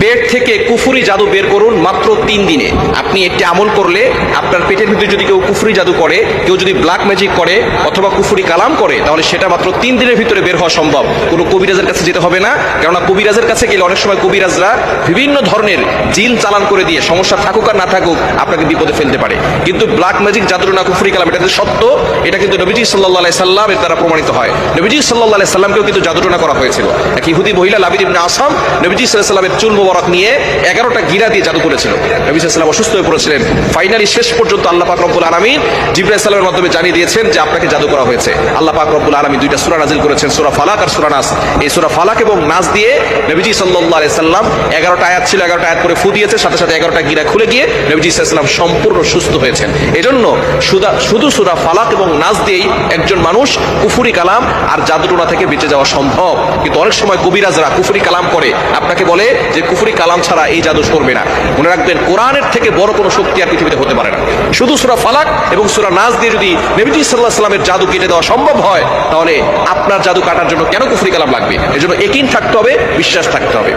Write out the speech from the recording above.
পেট থেকে কুফরি জাদু বের করুন মাত্র 3 দিনে। আপনি একটি আমল করলে আপনার পেটের ভিতরে যদি কেউ কুফরি জাদু করে, কেউ যদি ব্ল্যাক ম্যাজিক করে অথবা কুফরি কালাম করে, তাহলে সেটা মাত্র 3 দিনের ভিতরে বের হওয়া সম্ভব। কোনো কবিরাজের কাছে যেতে হবে না, কেননা কবিরাজের কাছে গেলে অনেক সময় কবিরাজরা বিভিন্ন ধরনের জিন চালান করে দিয়ে সমস্যা থাকুক আর না থাকুক আপনাকে বিপদে ফেলতে পারে। কিন্তু ব্ল্যাক ম্যাজিক জাদুটোনা কুফরি কালাম এটা যে সত্য, এটা কিন্তু নবীজি সাল্লাল্লাহু আলাইহি সাল্লামের দ্বারা প্রমাণিত হয়। নবীজি সাল্লাল্লাহু আলাইহি সাল্লামকেও কিন্তু জাদুটোনা করা হয়েছিল। এক ইহুদি মহিলা লাবিদ ইবনে আসাম নবীজি সাল্লাল্লাহু আলাইহি সাল্লামের চুল মোবারক নিয়ে 11টা গিরা দিয়ে জাদু করেছিল। নবী সাল্লাল্লাহু আলাইহি সাল্লাম অসুস্থ হয়ে পড়েছিলেন। ফাইনালি শেষ পর্যন্ত আল্লাহ পাক রব্বুল আলামিন জিবরাইল সাল্লামের মাধ্যমে জানিয়ে দিয়েছেন যে আপনাকে জাদু করা হয়েছে। আল্লাহ পাক রব্বুল আলামিন 2টা সূরা নাযিল করেছেন, সূরা ফালাক আর সূরা নাস। এই সূরা ফালাক এবং নাস দিয়ে নবীজি সাল্লাল্লাহু আলাইহি সাল্লাম 11টা আয়াত ছিল, 11টা আয়াত করে ফু দিয়েছে, সাথে সাথে 11টা গিরা খুলে গিয়ে নবীজি সাল্লাল্লাহু আলাইহি সাল্লাম সম্পূর্ণ সুস্থ হয়েছেন। এজন্য শুধু সূরা ফালাক এবং নাস দিয়েই একজন মানুষ কুফরি কালাম আর জাদুটোনা থেকে বেঁচে যাওয়া সম্ভব। কিন্তু অনেক সময় কবিরাজরা কুফরি কালাম করে আপনাকে বলে যে কুফরি কালাম ছাড়া এই জাদু করবে না। মনে রাখবেন, কোরআনের থেকে বড় কোনো শক্তি আর পৃথিবীতে হতে পারে না। শুধু সূরা ফালাক এবং সূরা নাস দিয়ে যদি নবীজি সাল্লাল্লাহু আলাইহি সাল্লামের জাদু কেটে দেওয়া সম্ভব হয়, তাহলে আপনার জাদু কাটার জন্য কেন কুফরি কালাম লাগবে? এজন্য ইয়াকিন থাকতে হবে, বিশ্বাস থাকতে হবে।